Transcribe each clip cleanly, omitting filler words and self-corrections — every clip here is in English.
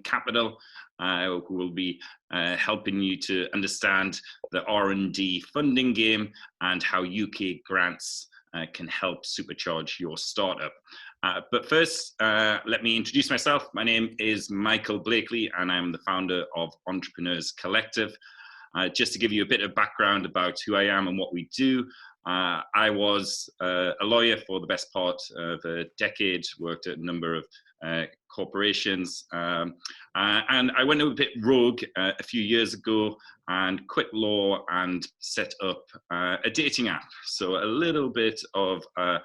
Capital, who will be helping you to understand the R&D funding game and how UK grants can help supercharge your startup. But first, let me introduce myself. My name is Michael Blakely, and I'm the founder of Entrepreneurs Collective. Just to give you a bit of background about who I am and what we do, I was a lawyer for the best part of a decade, worked at a number of corporations, and I went a bit rogue a few years ago and quit law and set up a dating app. So a little bit of a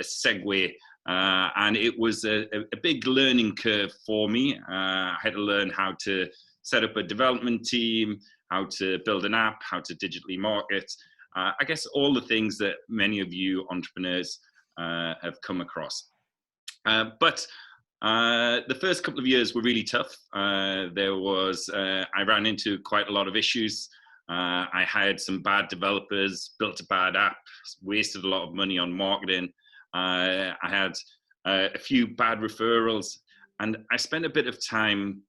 segue, and it was a big learning curve for me. I had to learn how to set up a development team, how to build an app, how to digitally market. I guess all the things that many of you entrepreneurs have come across. But the first couple of years were really tough. I ran into quite a lot of issues. I hired some bad developers, built a bad app, wasted a lot of money on marketing. I had a few bad referrals, and I spent a bit of time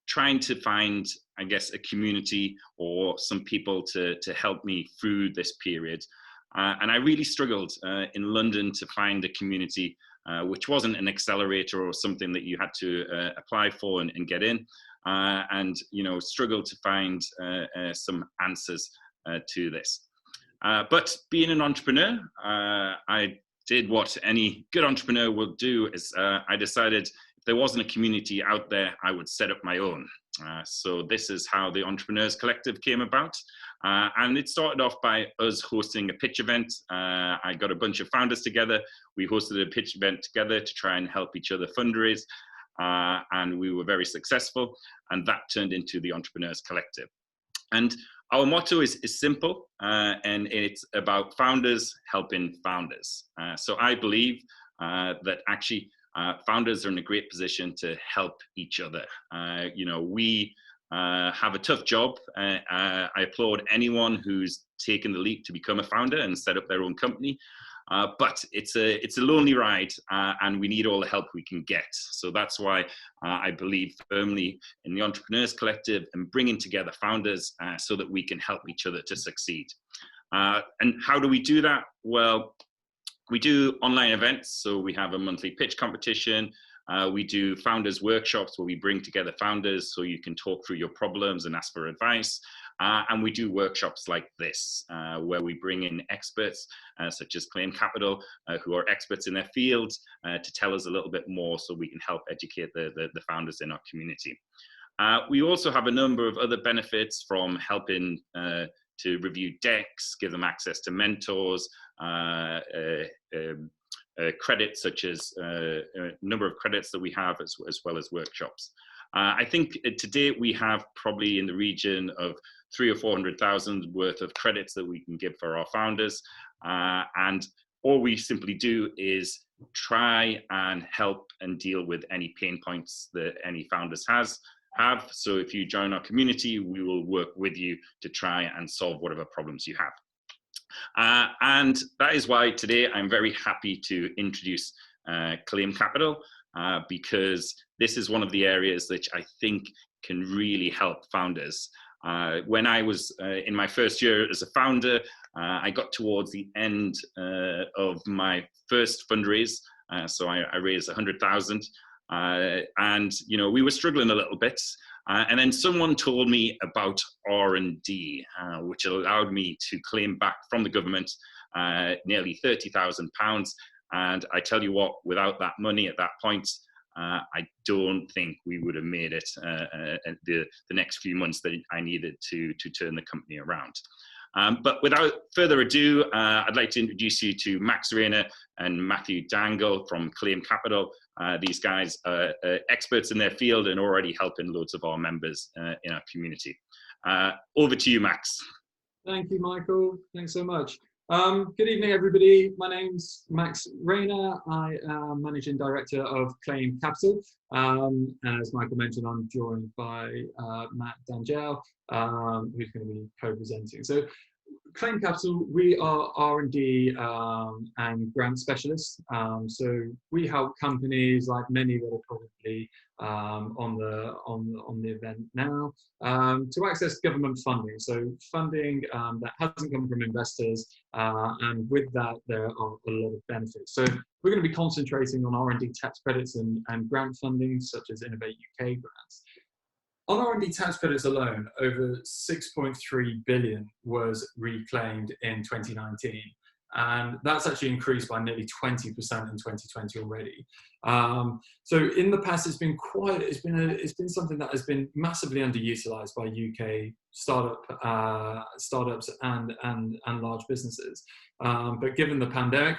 trying to find, I guess, a community or some people to help me through this period. And I really struggled in London to find a community which wasn't an accelerator or something that you had to apply for and get in, and struggled to find some answers to this. But being an entrepreneur, I did what any good entrepreneur will do, is I decided if there wasn't a community out there, I would set up my own. So this is how the Entrepreneurs Collective came about. And it started off by us hosting a pitch event. I got a bunch of founders together. We hosted a pitch event together to try and help each other fundraise. And we were very successful. And that turned into the Entrepreneurs Collective. And our motto is simple, and it's about founders helping founders. So I believe that actually founders are in a great position to help each other. We have a tough job. I applaud anyone who's taken the leap to become a founder and set up their own company. But it's a lonely ride, and we need all the help we can get. So that's why I believe firmly in the Entrepreneurs Collective and bringing together founders so that we can help each other to succeed. And how do we do that? Well, we do online events. So we have a monthly pitch competition. We do founders workshops where we bring together founders so you can talk through your problems and ask for advice. And we do workshops like this, where we bring in experts such as Claim Capital, who are experts in their fields, to tell us a little bit more so we can help educate the founders in our community. We also have a number of other benefits, from helping to review decks, give them access to mentors, credits such as a number of credits that we have, as well as workshops. I think to date we have probably in the region of 300,000 or 400,000 worth of credits that we can give for our founders. And all we simply do is try and help and deal with any pain points that any founders have. So if you join our community, we will work with you to try and solve whatever problems you have. And that is why today I'm very happy to introduce Claim Capital, because this is one of the areas that I think can really help founders. When I was in my first year as a founder, I got towards the end of my first fundraise. So I raised 100,000. And we were struggling a little bit, and then someone told me about R&D, which allowed me to claim back from the government nearly £30,000. And I tell you what, without that money at that point, I don't think we would have made it the next few months that I needed to turn the company around. But without further ado, I'd like to introduce you to Max Rayner and Matthew Dangle from Claim Capital. These guys are experts in their field and already helping loads of our members in our community. Over to you, Max. Thank you, Michael. Thanks so much. Good evening, everybody. My name's Max Rayner. I am Managing Director of Claim Capital. As Michael mentioned, I'm joined by Matt Dangel, who's going to be co-presenting. So Claim Capital, we are R&D and grant specialists. So we help companies, like many that are probably on the event now, to access government funding. So funding that hasn't come from investors, and with that there are a lot of benefits. So we're going to be concentrating on R&D tax credits and grant funding, such as Innovate UK grants. On R&D tax credits alone, over 6.3 billion was reclaimed in 2019, and that's actually increased by nearly 20% in 2020 already. So in the past, it's been something that has been massively underutilized by UK startups and large businesses. But given the pandemic,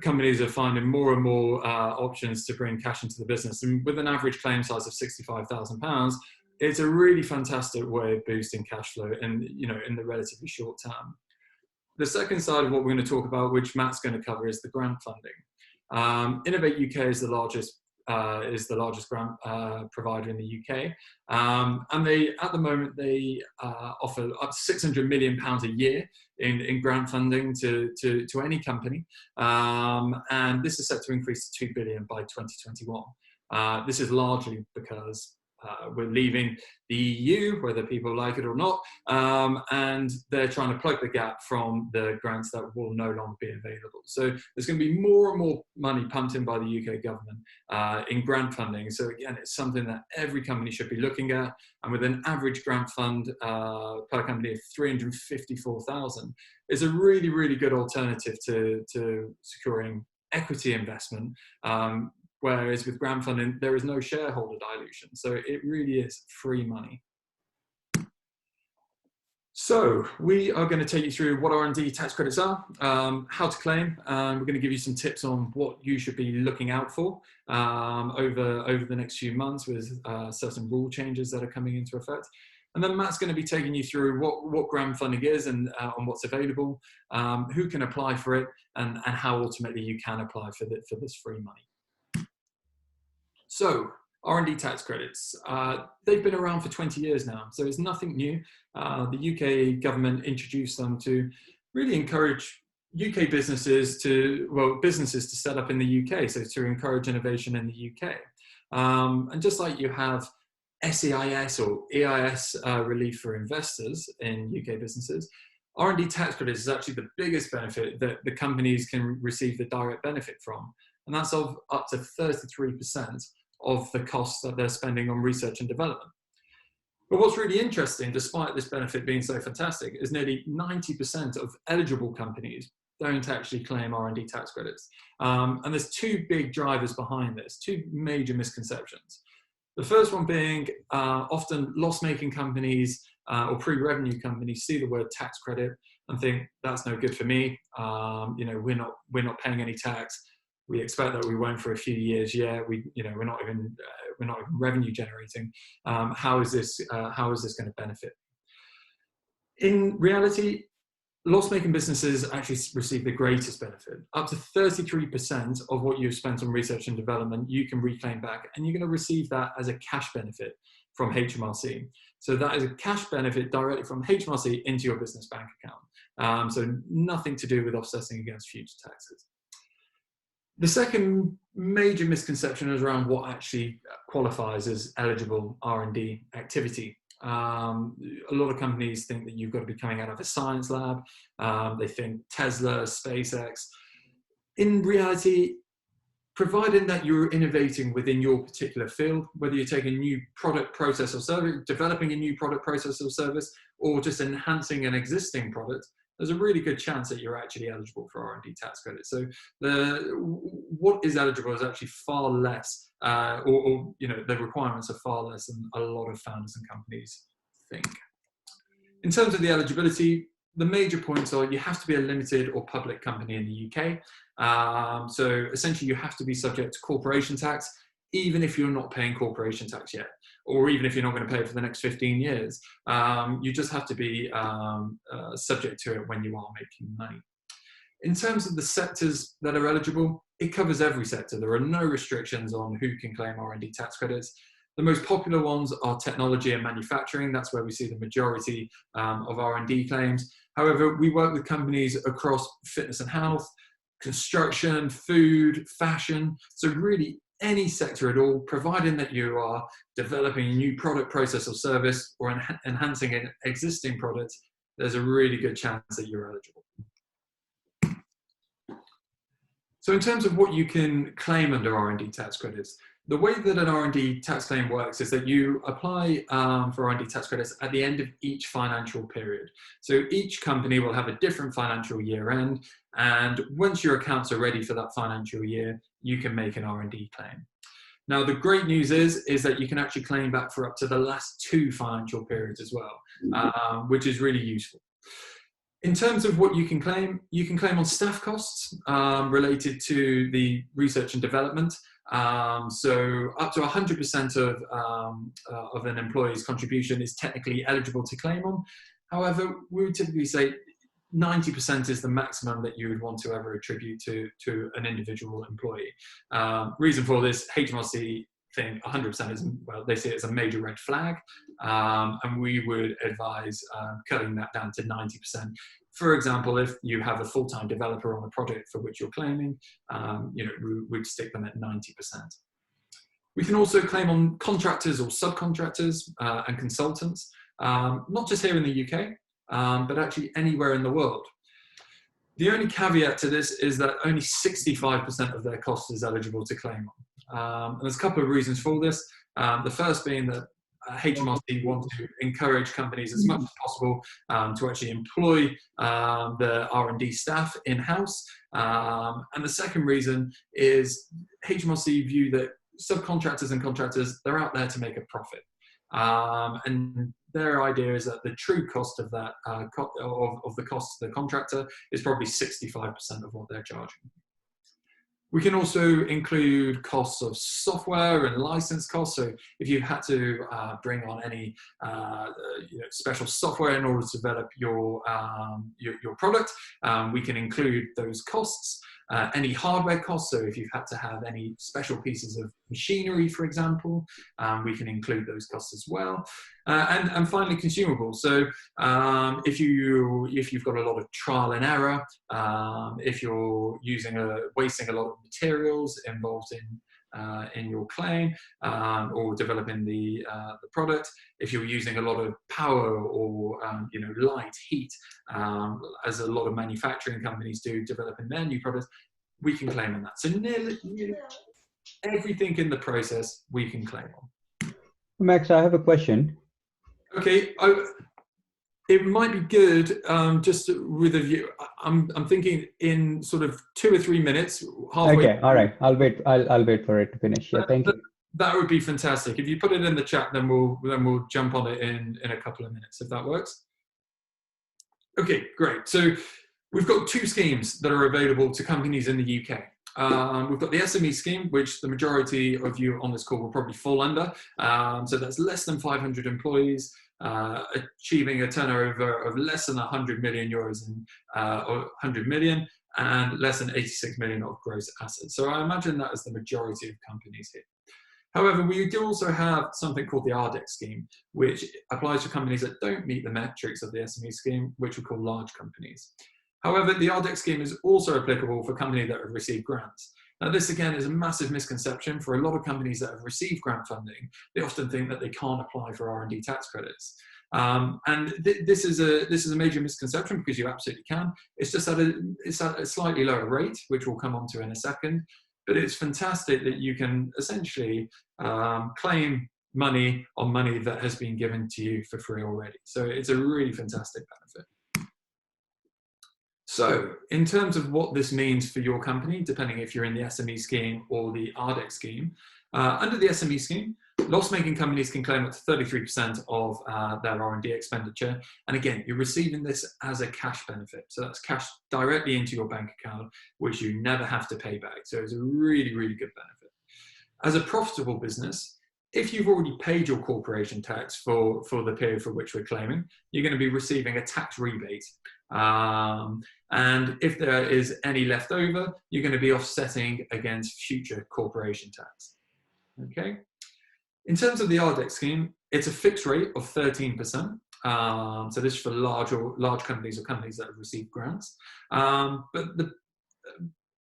companies are finding more and more options to bring cash into the business. And with an average claim size of £65,000, it's a really fantastic way of boosting cash flow in the relatively short term. The second side of what we're going to talk about, which Matt's going to cover, is the grant funding. Innovate UK is the largest grant provider in the UK, and at the moment they offer up to £600 million a year in grant funding to any company, and this is set to increase to £2 billion by 2021. This is largely because we're leaving the EU, whether people like it or not, and they're trying to plug the gap from the grants that will no longer be available. So there's going to be more and more money pumped in by the UK government in grant funding. So again, it's something that every company should be looking at. And with an average grant fund per company of 354,000, is a really, really good alternative to securing equity investment. Whereas with grant funding, there is no shareholder dilution. So it really is free money. So we are going to take you through what R&D tax credits are, how to claim, and we're going to give you some tips on what you should be looking out for over the next few months with certain rule changes that are coming into effect. And then Matt's going to be taking you through what grant funding is and on what's available, who can apply for it, and how ultimately you can apply for this free money. So, R&D tax credits, they've been around for 20 years now, so it's nothing new. The UK government introduced them to really encourage UK businesses to set up in the UK, so to encourage innovation in the UK. And just like you have SEIS or EIS relief for investors in UK businesses, R&D tax credits is actually the biggest benefit that the companies can receive the direct benefit from, and that's of up to 33% of the costs that they're spending on research and development. But what's really interesting, despite this benefit being so fantastic, is nearly 90% of eligible companies don't actually claim R&D tax credits. And there's two big drivers behind this, two major misconceptions. The first one being often loss-making companies or pre-revenue companies see the word tax credit and think that's no good for me. We're not paying any tax. We expect that we won't for a few years. Yeah, we're not even revenue generating. How is this going to benefit? In reality, loss-making businesses actually receive the greatest benefit. Up to 33% of what you've spent on research and development, you can reclaim back, and you're going to receive that as a cash benefit from HMRC. So that is a cash benefit directly from HMRC into your business bank account. So nothing to do with offsetting against future taxes. The second major misconception is around what actually qualifies as eligible R&D activity. A lot of companies think that you've got to be coming out of a science lab. They think Tesla, SpaceX. In reality, providing that you're innovating within your particular field, whether you're taking a new product, process or service, developing a new product, process or service, or just enhancing an existing product, there's a really good chance that you're actually eligible for R&D tax credits. So what is eligible is actually far less, the requirements are far less than a lot of founders and companies think. In terms of the eligibility, the major points are you have to be a limited or public company in the UK. So essentially you have to be subject to corporation tax, even if you're not paying corporation tax yet, or even if you're not going to pay it for the next 15 years. You just have to be subject to it when you are making money. In terms of the sectors that are eligible, it covers every sector. There are no restrictions on who can claim R&D tax credits. The most popular ones are technology and manufacturing. That's where we see the majority of R&D claims. However, we work with companies across fitness and health, construction, food, fashion, so really any sector at all, providing that you are developing a new product, process or service, or enhancing an existing product, there's a really good chance that you're eligible. So in terms of what you can claim under R&D tax credits, the way that an R&D tax claim works is that you apply for R&D tax credits at the end of each financial period. So each company will have a different financial year end, and once your accounts are ready for that financial year, you can make an R&D claim. Now, the great news is that you can actually claim back for up to the last 2 financial periods as well, which is really useful. In terms of what you can claim on staff costs related to the research and development. So up to 100% of an employee's contribution is technically eligible to claim on. However, we would typically say 90% is the maximum that you would want to ever attribute to an individual employee. Reason for this, HMRC think 100% is, well, they see it as a major red flag, and we would advise cutting that down to 90%. For example, if you have a full-time developer on a project for which you're claiming, we'd stick them at 90%. We can also claim on contractors or subcontractors and consultants, not just here in the UK, but actually anywhere in the world. The only caveat to this is that only 65% of their cost is eligible to claim on. And there's a couple of reasons for this. The first being that HMRC want to encourage companies as much as possible to actually employ the R&D staff in-house. And the second reason is HMRC view that subcontractors and contractors, they're out there to make a profit. And their idea is that the true cost of that, of the cost to the contractor is probably 65% of what they're charging. We can also include costs of software and license costs. So if you've had to bring on any special software in order to develop your product, we can include those costs. Any hardware costs, so if you've had to have any special pieces of machinery, for example, we can include those costs as well. And finally, consumables. So if you've got a lot of trial and error, if you're wasting a lot of materials involved in your claim or developing the product, if you're using a lot of power or light, heat, as a lot of manufacturing companies do developing their new products, we can claim on that. So nearly everything in the process we can claim on. Max, I have a question. Okay, it might be good just with a view. I'm thinking in sort of 2 or 3 minutes. Halfway. Okay, all right. I'll wait for it to finish. Yeah, thank you. That would be fantastic. If you put it in the chat, then we'll jump on it in a couple of minutes, if that works. Okay, great. So we've got 2 schemes that are available to companies in the UK. We've got the SME scheme, which the majority of you on this call will probably fall under. So that's less than 500 employees, achieving a turnover of less than 100 million euros or 100 million, and less than 86 million of gross assets. So I imagine that is the majority of companies here. However, we do also have something called the RDEC scheme, which applies to companies that don't meet the metrics of the SME scheme, which we call large companies. However, the RDEC scheme is also applicable for companies that have received grants. Now, this again is a massive misconception for a lot of companies that have received grant funding. They often think that they can't apply for R&D tax credits. And this is a major misconception, because you absolutely can. It's just at a slightly lower rate, which we'll come on to in a second. But it's fantastic that you can essentially claim money on money that has been given to you for free already. So it's a really fantastic benefit. So in terms of what this means for your company, depending if you're in the SME scheme or the RDEC scheme, under the SME scheme, loss-making companies can claim up to 33% of their R&D expenditure. And again, you're receiving this as a cash benefit. So that's cash directly into your bank account, which you never have to pay back. So it's a really, really good benefit. As a profitable business, if you've already paid your corporation tax for the period for which we're claiming, you're going to be receiving a tax rebate. And if there is any left over, you're going to be offsetting against future corporation tax. Okay. In terms of the RDEC scheme, it's a fixed rate of 13%. So this is for large companies or companies that have received grants.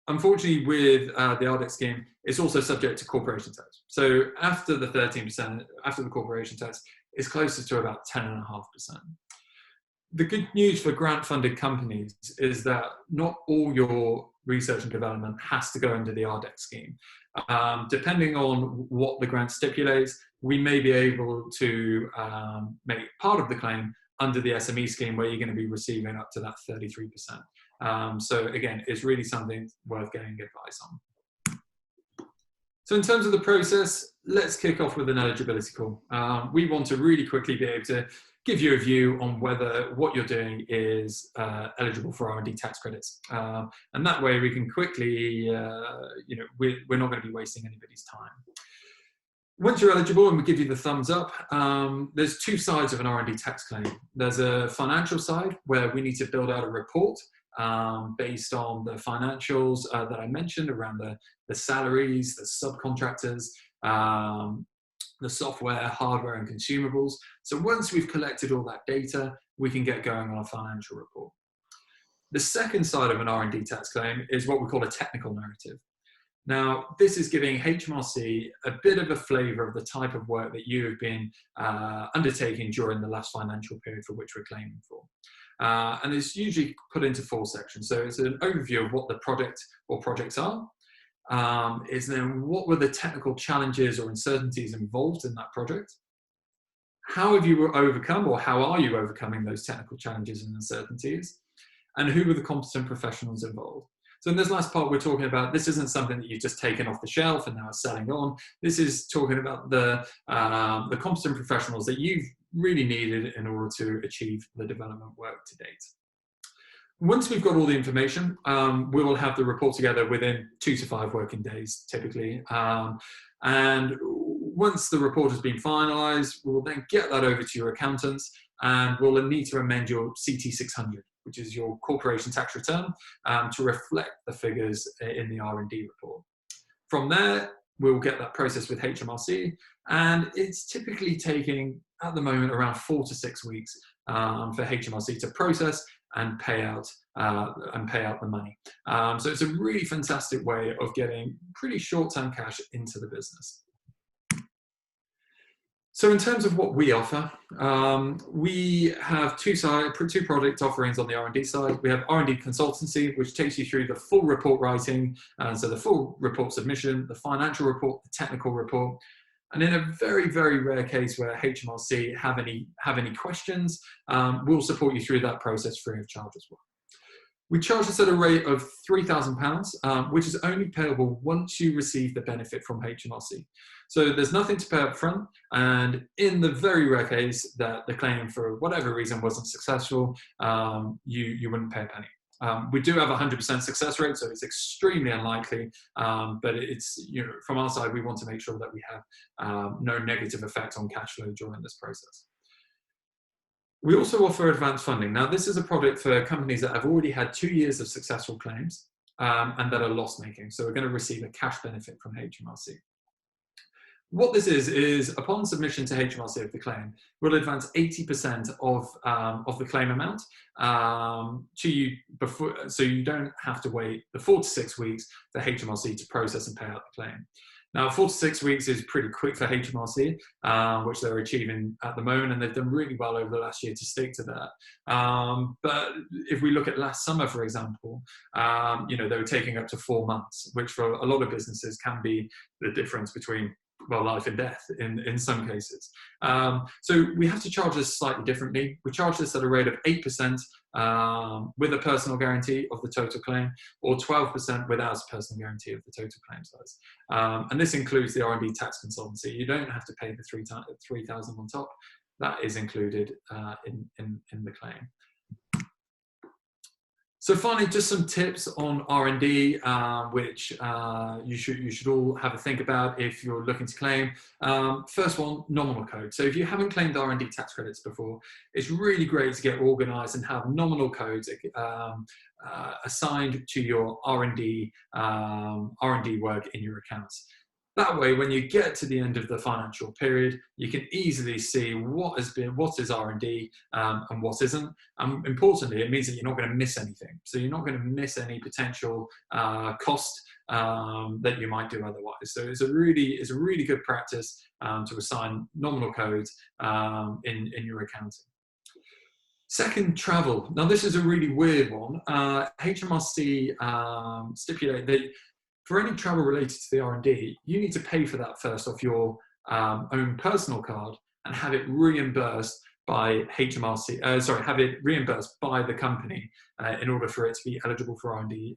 Unfortunately, with the RDEC scheme, it's also subject to corporation tax. So after the 13%, after the corporation tax, it's closer to about 10.5%. The good news for grant-funded companies is that not all your research and development has to go under the RDEC scheme. Depending on what the grant stipulates, we may be able to make part of the claim under the SME scheme, where you're going to be receiving up to that 33%. So again, it's really something worth getting advice on. So in terms of the process, let's kick off with an eligibility call. We want to really quickly be able to give you a view on whether what you're doing is eligible for R&D tax credits. And that way we can quickly, we're not going to be wasting anybody's time. Once you're eligible and we give you the thumbs up, there's two sides of an R&D tax claim. There's a financial side where we need to build out a report based on the financials that I mentioned around the salaries, the subcontractors, the software, hardware, and consumables. So once we've collected all that data, we can get going on a financial report. The second side of an R&D tax claim is what we call a technical narrative. Now, this is giving HMRC a bit of a flavour of the type of work that you have been undertaking during the last financial period for which we're claiming for. And it's usually put into 4 sections. So it's an overview of what the project or projects are. Is then what were the technical challenges or uncertainties involved in that project? How have you overcome, or how are you overcoming those technical challenges and uncertainties? And who were the competent professionals involved? So in this last part, we're talking about, this isn't something that you've just taken off the shelf and now selling on. This is talking about the competent professionals that you've really needed in order to achieve the development work to date. Once we've got all the information, we will have the report together within 2 to 5 working days, typically. And once the report has been finalised, we'll then get that over to your accountants, and we'll need to amend your CT 600, which is your corporation tax return, to reflect the figures in the R&D report. From there, we'll get that process with HMRC, and it's typically taking, at the moment, around 4 to 6 weeks for HMRC to process and pay out the money. So it's a really fantastic way of getting pretty short-term cash into the business. So in terms of what we offer, we have two product offerings on the R&D side. We have R&D consultancy, which takes you through the full report writing, so the full report submission, the financial report, the technical report. And in a very, very rare case where HMRC have any questions, we'll support you through that process free of charge as well. We charge this at a rate of £3,000, which is only payable once you receive the benefit from HMRC. So there's nothing to pay up front, and in the very rare case that the claim for whatever reason wasn't successful, you wouldn't pay a penny. We do have a 100% success rate, so it's extremely unlikely, but it's, from our side, we want to make sure that we have no negative effect on cash flow during this process. We also offer advanced funding. Now, this is a product for companies that have already had 2 years of successful claims and that are loss-making, so we're going to receive a cash benefit from HMRC. What this is upon submission to HMRC of the claim, we'll advance 80% of the claim amount to you before, so you don't have to wait the 4 to 6 weeks for HMRC to process and pay out the claim. Now, 4 to 6 weeks is pretty quick for HMRC, which they're achieving at the moment, and they've done really well over the last year to stick to that. But if we look at last summer, for example, they were taking up to 4 months, which for a lot of businesses can be the difference between, well, life and death in some cases. So we have to charge this slightly differently. We charge this at a rate of 8% with a personal guarantee of the total claim, or 12% without a personal guarantee of the total claim size. And this includes the R&D tax consultancy. You don't have to pay the $3,000 on top. That is included in the claim. So finally, just some tips on R&D, which you should all have a think about if you're looking to claim. First one, nominal code. So if you haven't claimed R&D tax credits before, it's really great to get organized and have nominal codes assigned to your R&D work in your accounts. That way, when you get to the end of the financial period, you can easily see what is R&D and what isn't. And importantly, it means that you're not going to miss anything. So you're not going to miss any potential cost that you might do otherwise. So it's a really good practice to assign nominal codes in your accounting. Second, travel. Now, this is a really weird one. HMRC stipulate that for any travel related to the R&D, you need to pay for that first off your own personal card and have it reimbursed by HMRC. Have it reimbursed by the company in order for it to be eligible for R&D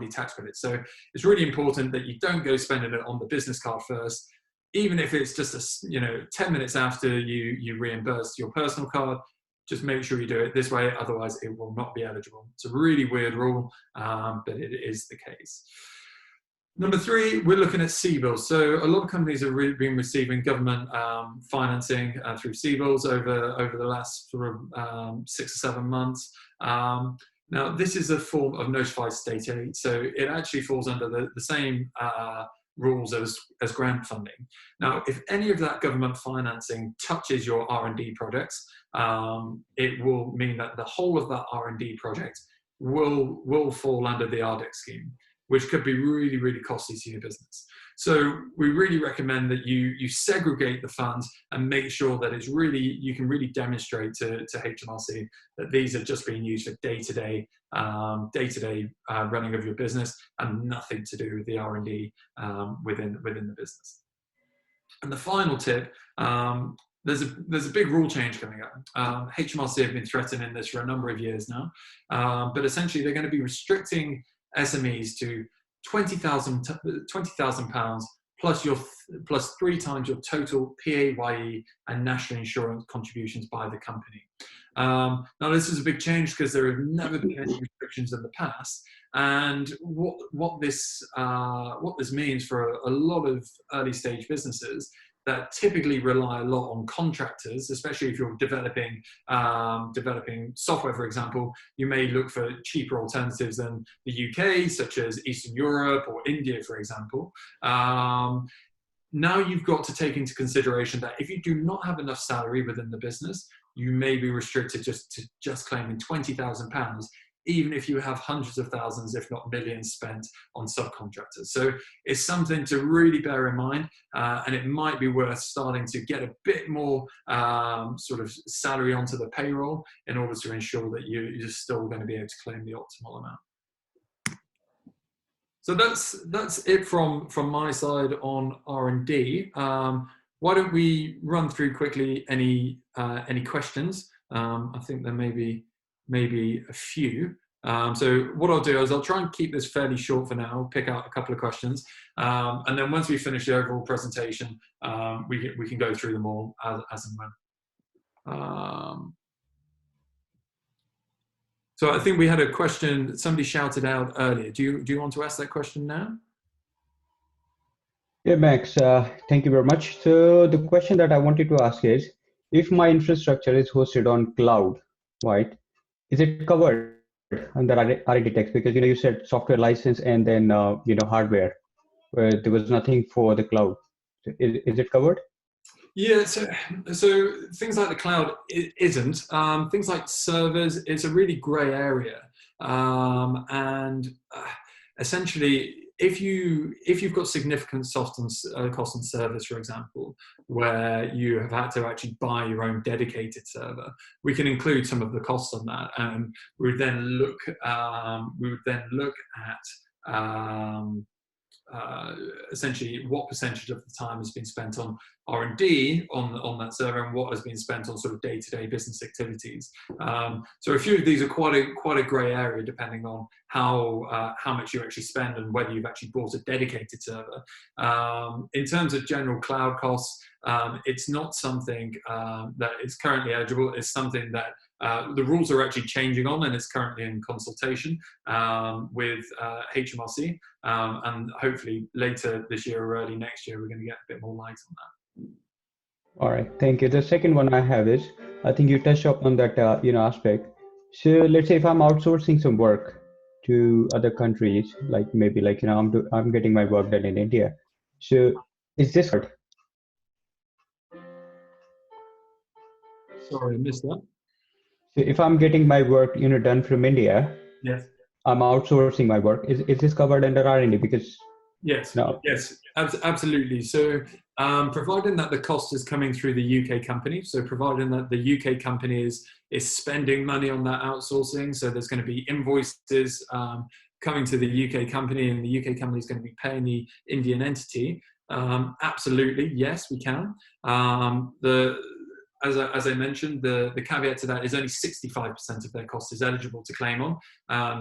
tax credits. So it's really important that you don't go spending it on the business card first, even if it's just 10 minutes after you reimburse your personal card. Just make sure you do it this way, otherwise it will not be eligible. It's a really weird rule, but it is the case. Number 3, we're looking at CBILS. So a lot of companies have been receiving government financing through CBILS over the last sort of 6 or 7 months. Now, this is a form of notified state aid, so it actually falls under the same rules as grant funding. Now, if any of that government financing touches your R&D projects, it will mean that the whole of that R&D project will fall under the RDEC scheme, which could be really, really costly to your business. So we really recommend that you segregate the funds and make sure that you can really demonstrate to HMRC that these are just being used for day-to-day running of your business and nothing to do with the R&D within the business. And the final tip, there's a big rule change coming up. HMRC have been threatening this for a number of years now, but essentially they're going to be restricting SMEs to £20,000 plus 3 times your total PAYE and national insurance contributions by the company. Now, this is a big change because there have never been any restrictions in the past, and what this means for a lot of early stage businesses that typically rely a lot on contractors, especially if you're developing software, for example. You may look for cheaper alternatives than the UK, such as Eastern Europe or India, for example. Now you've got to take into consideration that if you do not have enough salary within the business, you may be restricted to claiming £20,000, even if you have hundreds of thousands, if not millions, spent on subcontractors. So it's something to really bear in mind, and it might be worth starting to get a bit more sort of salary onto the payroll in order to ensure that you're still going to be able to claim the optimal amount. So that's it from my side on R&D. Why don't we run through quickly any questions? I think there may be a few. So what I'll do is I'll try and keep this fairly short for now, pick out a couple of questions, and then once we finish the overall presentation, we can go through them all as and when. So I think we had a question that somebody shouted out earlier. Do you want to ask that question now? Yeah, Max, thank you very much. So the question that I wanted to ask is, if my infrastructure is hosted on cloud, right, is it covered under R&D tax? Because you said software license and then hardware, where there was nothing for the cloud. Is it covered? Yeah, so things like the cloud, it isn't. Things like servers, it's a really grey area, and essentially, if you've got significant cost on servers, for example, where you have had to actually buy your own dedicated server, we can include some of the costs on that, and we would then look at essentially what percentage of the time has been spent on R&D on that server and what has been spent on sort of day-to-day business activities. So a few of these are quite a grey area, depending on how much you actually spend and whether you've actually bought a dedicated server. In terms of general cloud costs, it's not something that is currently eligible. It's something that the rules are actually changing on, and it's currently in consultation with HMRC, and hopefully later this year or early next year we're going to get a bit more light on that. All right, thank you. The second one I have is, I think you touched upon that aspect. So let's say if I'm outsourcing some work, to other countries, like maybe like, I'm getting my work done in India. So is this covered? Sorry, I missed that. So if I'm getting my work, done from India, Yes. I'm outsourcing my work. Is this covered under R&D? Because Yes, no. yes, absolutely. So, providing that the cost is coming through the UK company, so providing that the UK company is spending money on that outsourcing, so there's going to be invoices coming to the UK company, and the UK company is going to be paying the Indian entity. Absolutely, yes, we can. As I mentioned, the caveat to that is only 65% of their cost is eligible to claim on.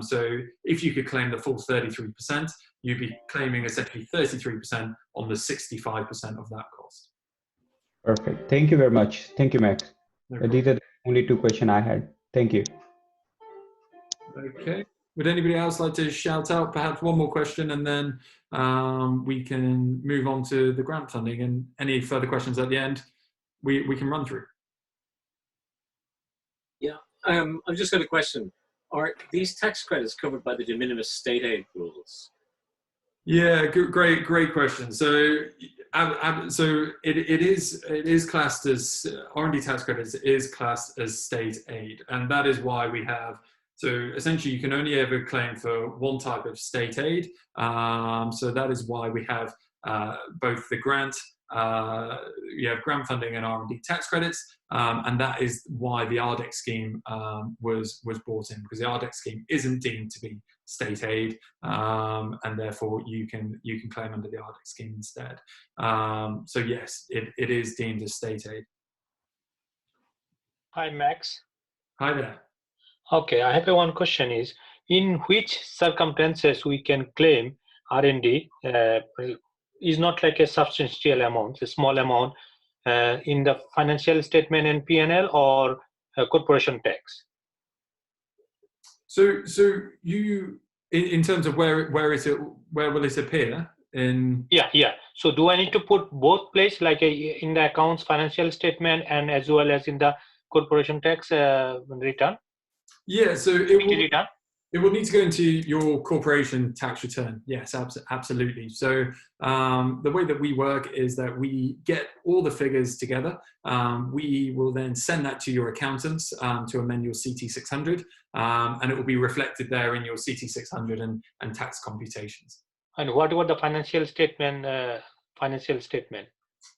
So if you could claim the full 33%, you'd be claiming essentially 33% on the 65% of that cost. Perfect. Thank you very much. Thank you, Max. No These are the only two questions I had. Thank you. Okay. Would anybody else like to shout out perhaps one more question, and then we can move on to the grant funding, and any further questions at the end we can run through. Yeah, I've just got a question. Are these tax credits covered by the de minimis state aid rules? Yeah, great question. So, it is classed as R&D tax credits is classed as state aid, and that is why we have. So essentially, you can only ever claim for one type of state aid. So that is why we have both the grant. You have grant funding and R&D tax credits, and that is why the RDEC scheme was brought in, because the RDEC scheme isn't deemed to be state aid, and therefore you can claim under the RDEC scheme instead. So yes, it is deemed as state aid. Hi, Max. Hi there. Okay, I have one question is, in which circumstances we can claim R&D is not like a substantial amount, a small amount, in the financial statement and P&L or corporation tax? So you, in terms of where will it appear in? Yeah. So do I need to put both place, like in the accounts financial statement and as well as in the corporation tax return? Yeah, so it will need to go into your corporation tax return. Yes, absolutely. So the way that we work is that we get all the figures together. We will then send that to your accountants to amend your CT600, and it will be reflected there in your CT600 and tax computations. And what about the financial statement?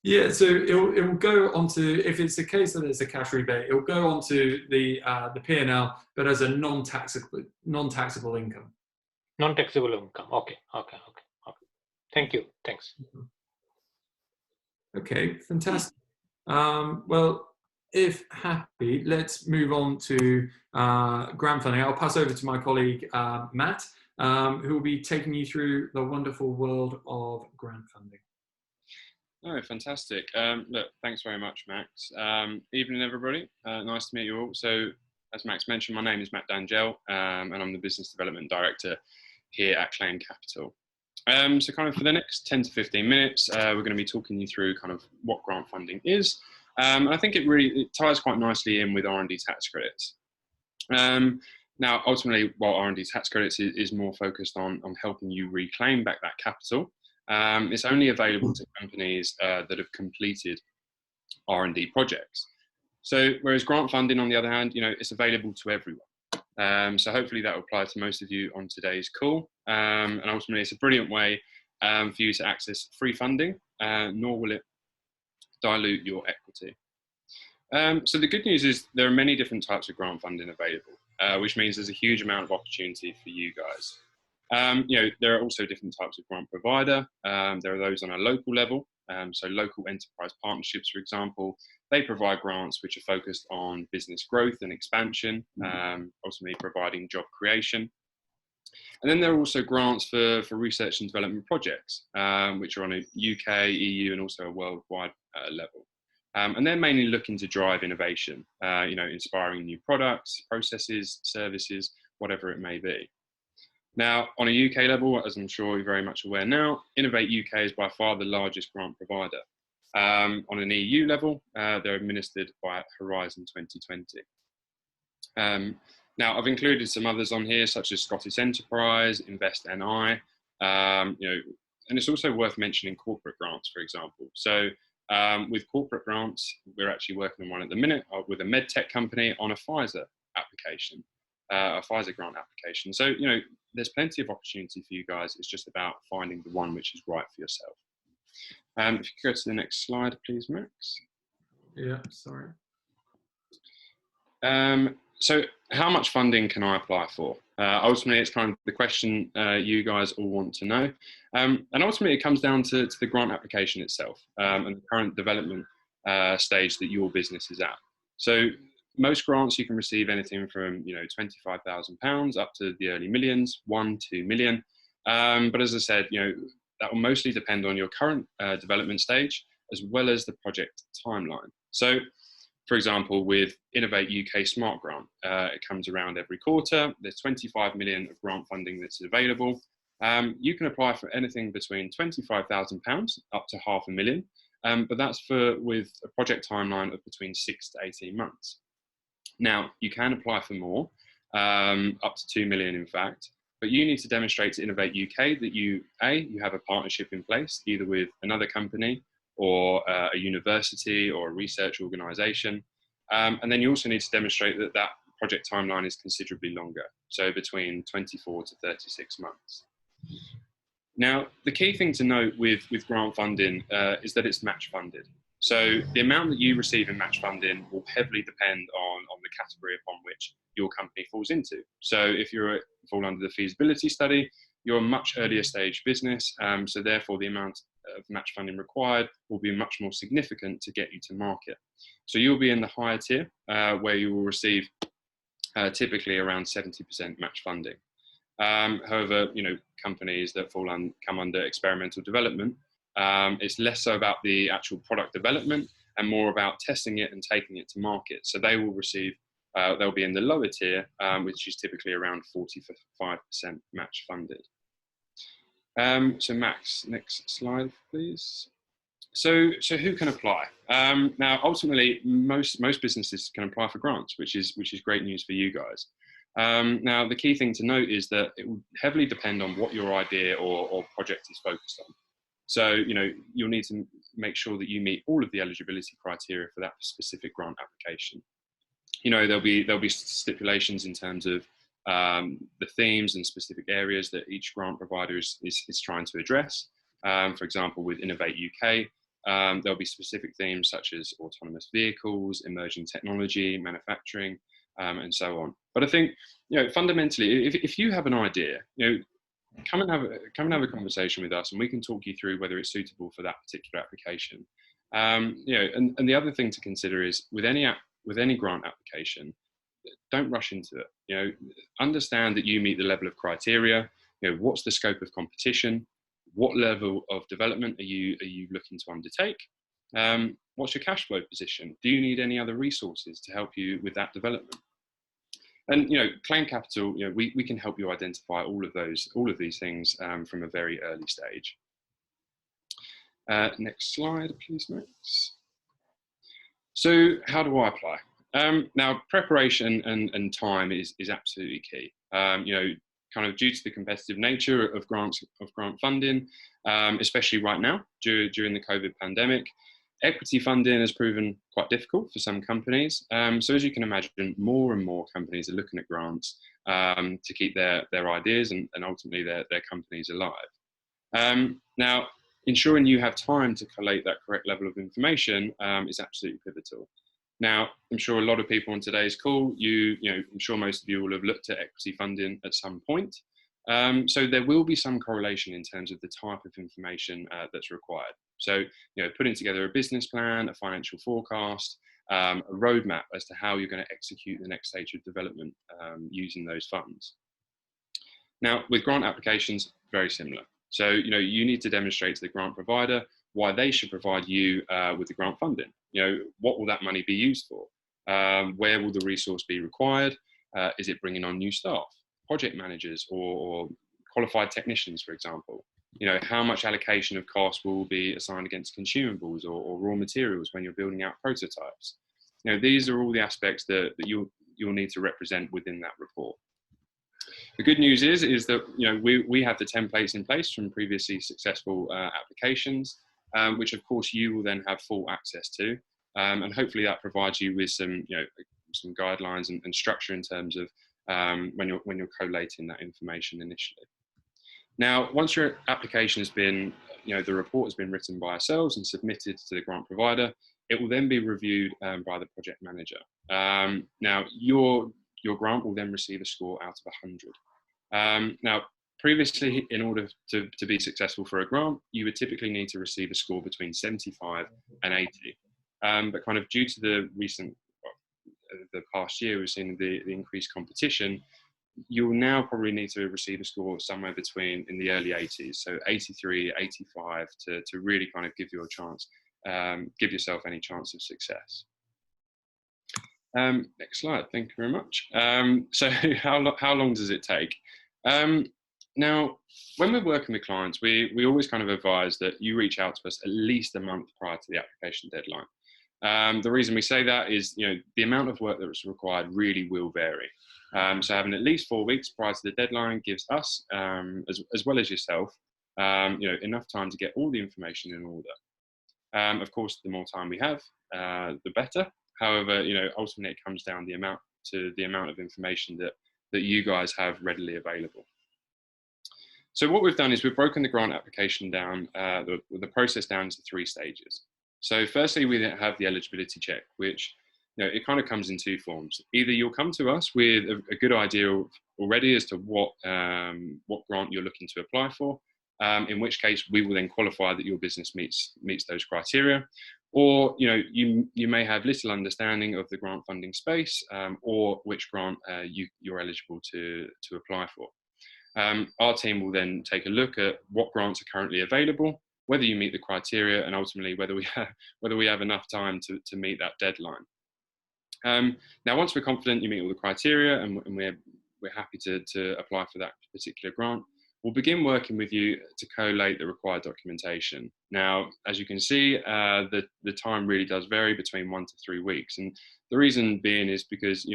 Yeah, so it will go onto, if it's a case that it's a cash rebate, it will go onto the P&L, but as a non-taxable income. Non-taxable income. Okay. Thank you. Thanks. Okay, fantastic. Well, if happy, let's move on to grant funding. I'll pass over to my colleague Matt, who will be taking you through the wonderful world of grant funding. Oh, fantastic. Look, thanks very much, Max. Evening, everybody. Nice to meet you all. So, as Max mentioned, my name is Matt Dangel, and I'm the Business Development Director here at Claim Capital. So kind of for the next 10 to 15 minutes, we're going to be talking you through kind of what grant funding is. And I think it ties quite nicely in with R&D tax credits. Now, ultimately, while R&D tax credits is more focused on helping you reclaim back that capital, it's only available to companies that have completed R&D projects. So whereas grant funding, on the other hand, it's available to everyone. So hopefully that will apply to most of you on today's call. And ultimately, it's a brilliant way for you to access free funding, nor will it dilute your equity. So the good news is there are many different types of grant funding available, which means there's a huge amount of opportunity for you guys. There are also different types of grant provider. There are those on a local level. So local enterprise partnerships, for example, they provide grants which are focused on business growth and expansion, ultimately providing job creation. And then there are also grants for research and development projects, which are on a UK, EU, and also a worldwide level. And they're mainly looking to drive innovation, inspiring new products, processes, services, whatever it may be. Now, on a UK level, as I'm sure you're very much aware now, Innovate UK is by far the largest grant provider. On an EU level, they're administered by Horizon 2020. Now, I've included some others on here, such as Scottish Enterprise, Invest NI, and it's also worth mentioning corporate grants, for example. So with corporate grants, we're actually working on one at the minute with a medtech company on a Pfizer application, a Pfizer grant application. So, there's plenty of opportunity for you guys. It's just about finding the one which is right for yourself. If you go to the next slide, please, Max. Yeah, sorry. So how much funding can I apply for? Ultimately, it's kind of the question you guys all want to know. And ultimately, it comes down to the grant application itself and the current development stage that your business is at. So most grants, you can receive anything from £25,000 up to the early millions, 1, 2 million. But as I said, that will mostly depend on your current development stage as well as the project timeline. So, for example, with Innovate UK Smart Grant, it comes around every quarter. There's 25 million of grant funding that's available. You can apply for anything between £25,000 up to £500,000, but that's with a project timeline of between 6 to 18 months. Now, you can apply for more, up to 2 million in fact, but you need to demonstrate to Innovate UK that you have a partnership in place, either with another company or a university or a research organisation. And then you also need to demonstrate that that project timeline is considerably longer, so between 24 to 36 months. Now, the key thing to note with grant funding is that it's match funded. So the amount that you receive in match funding will heavily depend on the category upon which your company falls into. So if you fall under the feasibility study, you're a much earlier stage business, so therefore the amount of match funding required will be much more significant to get you to market. So you'll be in the higher tier where you will receive typically around 70% match funding. However, companies that come under experimental development, it's less so about the actual product development and more about testing it and taking it to market. So they will receive, they'll be in the lower tier, which is typically around 45% match funded. So Max, next slide, please. So who can apply? Now, ultimately, most businesses can apply for grants, which is great news for you guys. Now, the key thing to note is that it will heavily depend on what your idea or project is focused on. So, you'll need to make sure that you meet all of the eligibility criteria for that specific grant application. There'll be stipulations in terms of the themes and specific areas that each grant provider is trying to address. For example, with Innovate UK, there'll be specific themes such as autonomous vehicles, emerging technology, manufacturing, and so on. But I think, fundamentally, if you have an idea, come and have a conversation with us, and we can talk you through whether it's suitable for that particular application. And the other thing to consider is with any grant application, don't rush into it. Understand that you meet the level of criteria. What's the scope of competition? What level of development are you looking to undertake? What's your cash flow position? Do you need any other resources to help you with that development? And Claim Capital, we can help you identify all of these things from a very early stage. Next slide, please, Max. So how do I apply? Now, preparation and time is absolutely key. Kind of due to the competitive nature of grant funding, especially right now during the COVID pandemic, equity funding has proven quite difficult for some companies. So as you can imagine, more and more companies are looking at grants to keep their ideas and ultimately their companies alive. Now, ensuring you have time to collate that correct level of information is absolutely pivotal. Now, I'm sure a lot of people on today's call, I'm sure most of you will have looked at equity funding at some point. So there will be some correlation in terms of the type of information that's required. So, putting together a business plan, a financial forecast, a roadmap as to how you're going to execute the next stage of development using those funds. Now, with grant applications, very similar. So, you need to demonstrate to the grant provider why they should provide you with the grant funding. What will that money be used for? Where will the resource be required? Is it bringing on new staff, project managers, or qualified technicians, for example? How much allocation of cost will be assigned against consumables or raw materials when you're building out prototypes? These are all the aspects that you'll need to represent within that report. The good news is that we have the templates in place from previously successful applications, which of course you will then have full access to, and hopefully that provides you with some some guidelines and structure in terms of when you're collating that information initially. Now, once your application has been, the report has been written by ourselves and submitted to the grant provider, it will then be reviewed by the project manager. Now, your grant will then receive a score out of 100. Now, previously, in order to be successful for a grant, you would typically need to receive a score between 75 and 80. But kind of due to the past year, we've seen the increased competition, you'll now probably need to receive a score somewhere between in the early 80s, so 83, 85, to really kind of give you a chance, give yourself any chance of success. Next slide, thank you very much. So how long does it take? Now, when we're working with clients, we always kind of advise that you reach out to us at least a month prior to the application deadline. The reason we say that is, the amount of work that's required really will vary. So having at least 4 weeks prior to the deadline gives us, as well as yourself, enough time to get all the information in order. Of course, the more time we have, the better. However, ultimately it comes down to the amount of information that you guys have readily available. So what we've done is we've broken the grant application down, the process down into 3 stages. So firstly, we have the eligibility check, which it kind of comes in 2 forms. Either you'll come to us with a good idea already as to what grant you're looking to apply for, in which case we will then qualify that your business meets those criteria, or you may have little understanding of the grant funding space, or which grant you're eligible to apply for. Our team will then take a look at what grants are currently available, whether you meet the criteria, and ultimately whether we have enough time to meet that deadline. Now, once we're confident you meet all the criteria and we're happy to apply for that particular grant, we'll begin working with you to collate the required documentation. Now, as you can see, the time really does vary between 1 to 3 weeks, and the reason being is because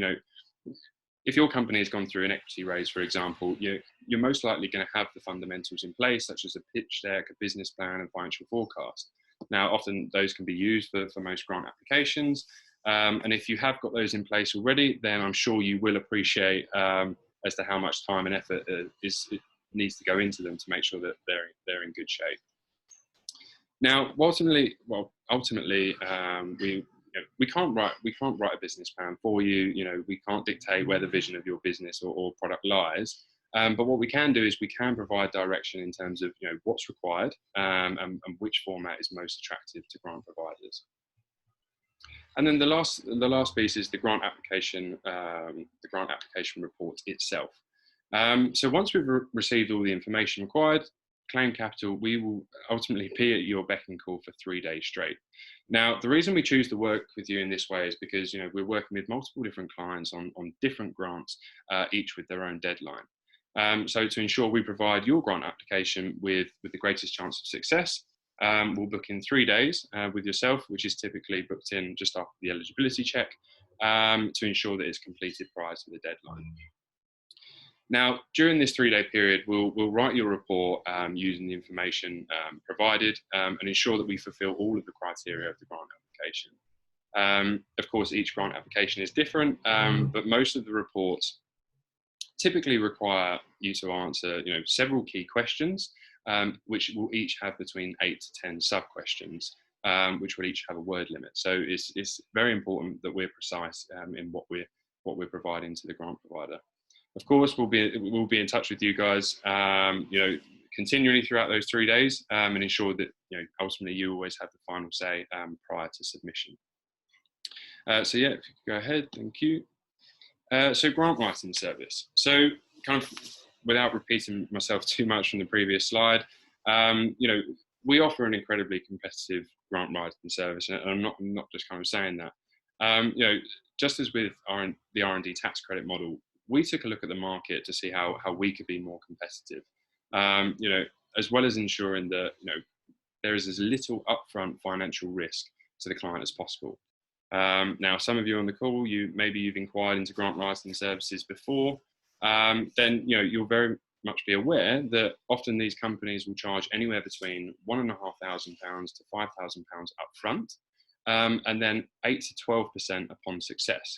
if your company has gone through an equity raise, for example, you're most likely going to have the fundamentals in place, such as a pitch deck, a business plan, and financial forecast. Now, often those can be used for most grant applications. And if you have got those in place already, then I'm sure you will appreciate as to how much time and effort it needs to go into them to make sure that they're in good shape. Now, ultimately, we can't write a business plan for you. We can't dictate where the vision of your business or product lies. But what we can do is we can provide direction in terms of what's required and which format is most attractive to grant providers. And then the last piece is the grant application report itself. So once we've received all the information required, Claim Capital, we will ultimately be at your beck and call for 3 days straight. Now, the reason we choose to work with you in this way is because we're working with multiple different clients on different grants, each with their own deadline. So to ensure we provide your grant application with the greatest chance of success, we'll book in 3 days with yourself, which is typically booked in just after the eligibility check, to ensure that it's completed prior to the deadline. Now, during this 3-day period, we'll write your report using the information provided and ensure that we fulfill all of the criteria of the grant application. Of course, each grant application is different, but most of the reports typically require you to answer several key questions, which will each have between 8 to 10 sub-questions, which will each have a word limit. So it's very important that we're precise in what we're providing to the grant provider. Of course, we'll be in touch with you guys, continually throughout those 3 days, and ensure that ultimately you always have the final say prior to submission. So yeah, if you could go ahead, thank you. So grant writing service. So kind of without repeating myself too much from the previous slide, we offer an incredibly competitive grant writing service, and I'm not just kind of saying that. Just as with the R&D tax credit model, we took a look at the market to see how we could be more competitive, as well as ensuring that there is as little upfront financial risk to the client as possible. Now, some of you on the call, maybe you've inquired into grant writing services before, then you'll very much be aware that often these companies will charge anywhere between £1,500 to £5,000 up front, and then 8 to 12% upon success.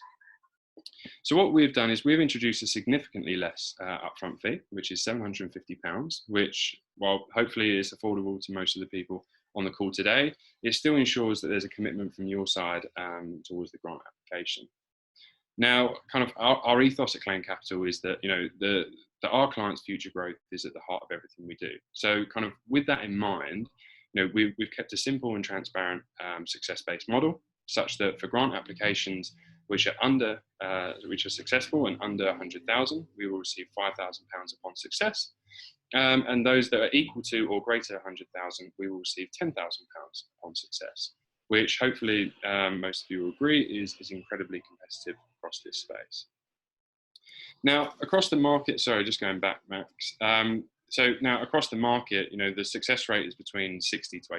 So what we've done is we've introduced a significantly less upfront fee, which is £750, which, while hopefully is affordable to most of the people on the call today, it still ensures that there's a commitment from your side towards the grant application. Now, kind of our ethos at Claim Capital is that that our clients' future growth is at the heart of everything we do. So, kind of with that in mind, we've kept a simple and transparent success-based model, such that for grant applications which are successful and under 100,000, we will receive £5,000 upon success. And those that are equal to or greater than 100,000, we will receive £10,000 upon success, which hopefully most of you will agree is incredibly competitive across this space. Now, across the market, sorry, just going back, Max. So now across the market, the success rate is between 60 to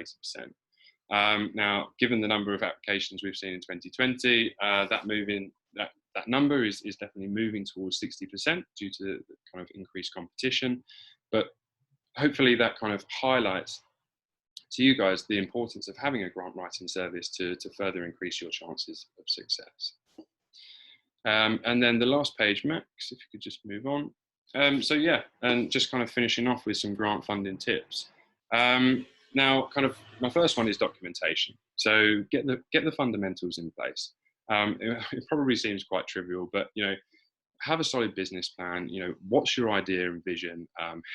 80%. Now, given the number of applications we've seen in 2020, that number is definitely moving towards 60% due to the kind of increased competition. But hopefully that kind of highlights to you guys the importance of having a grant writing service to further increase your chances of success. And then the last page, Max, if you could just move on. So yeah, and just kind of finishing off with some grant funding tips. Now, kind of my first one is documentation. So get the fundamentals in place. It probably seems quite trivial, but have a solid business plan. What's your idea and vision?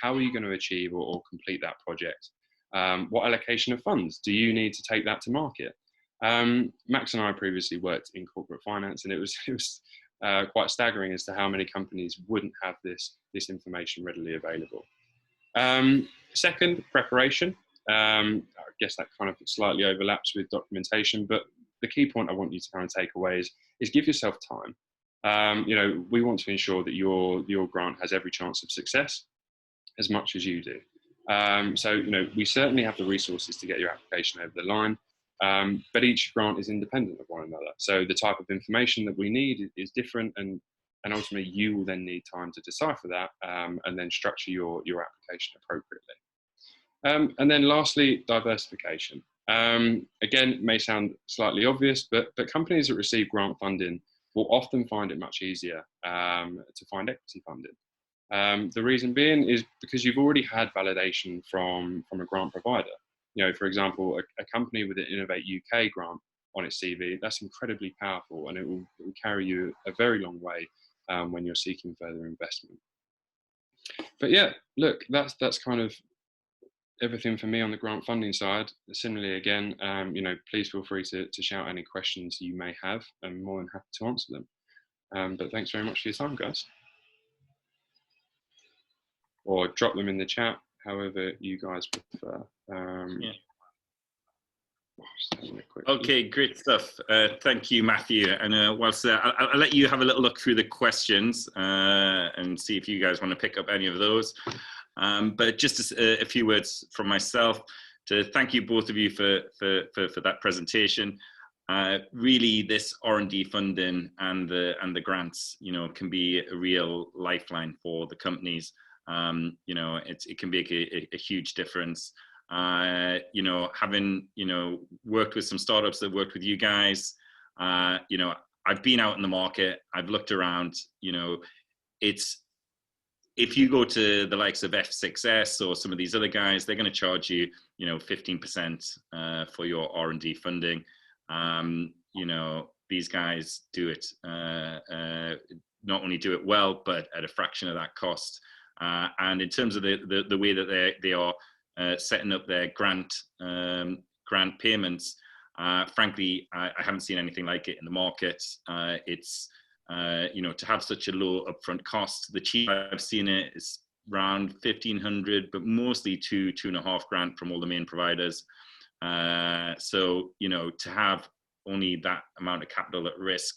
How are you going to achieve or complete that project? What allocation of funds do you need to take that to market? Max and I previously worked in corporate finance, and it was quite staggering as to how many companies wouldn't have this information readily available. Second, preparation. I guess that kind of slightly overlaps with documentation, but the key point I want you to kind of take away is give yourself time. We want to ensure that your grant has every chance of success as much as you do. So we certainly have the resources to get your application over the line, but each grant is independent of one another. So the type of information that we need is different, and ultimately you will then need time to decipher that and then structure your application appropriately. And then lastly, diversification. Again, it may sound slightly obvious, but companies that receive grant funding will often find it much easier to find equity funding. The reason being is because you've already had validation from a grant provider. For example, a company with an Innovate UK grant on its CV, that's incredibly powerful, and it will carry you a very long way when you're seeking further investment. But yeah, look, that's kind of everything for me on the grant funding side. Similarly, again, please feel free to shout any questions you may have. I'm more than happy to answer them. But thanks very much for your time, guys. Or drop them in the chat, however you guys prefer. Yeah. Okay, great stuff. Thank you, Matthew. And whilst I'll let you have a little look through the questions and see if you guys want to pick up any of those. But just a few words from myself to thank you both of you for that presentation. Really, this R&D funding and the grants, can be a real lifeline for the companies. It can make a huge difference. Having worked with some startups that worked with you guys, I've been out in the market. I've looked around. If you go to the likes of F6S or some of these other guys, they're going to charge you, 15% for your R&D funding. These guys do it, not only do it well, but at a fraction of that cost. And in terms of the way that they are setting up their grant payments, frankly, I haven't seen anything like it in the market. It's to have such a low upfront cost. The cheap I've seen it is around 1,500, but mostly 2.5 grand from all the main providers. So to have only that amount of capital at risk,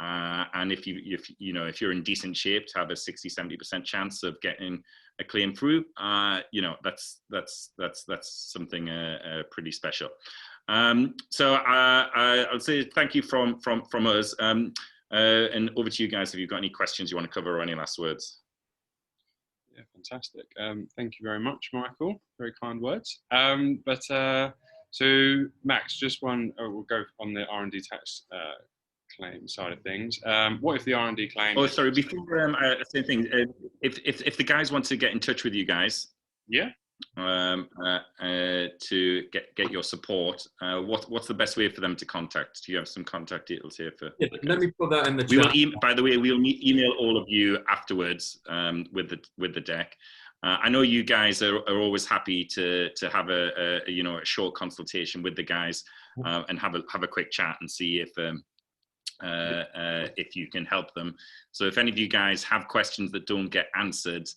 and if you're in decent shape, to have a 60-70% chance of getting a claim through, that's something pretty special. So I'll say thank you from us, and over to you guys if you've got any questions you want to cover or any last words. Yeah, fantastic. Thank you very much, Michael. Very kind words. So Max, just one. We'll go on the R&D tax claim side of things. What if the R&D claim? Oh, sorry. Before I say things, if the guys want to get in touch with you guys, yeah, to get your support, what's the best way for them to contact? Do you have some contact details here for? Yeah, let me put that in the chat. We will by the way, we'll email all of you afterwards with the deck. I know you guys are always happy to have a short consultation with the guys and have a quick chat and see if you can help them. So if any of you guys have questions that don't get answered,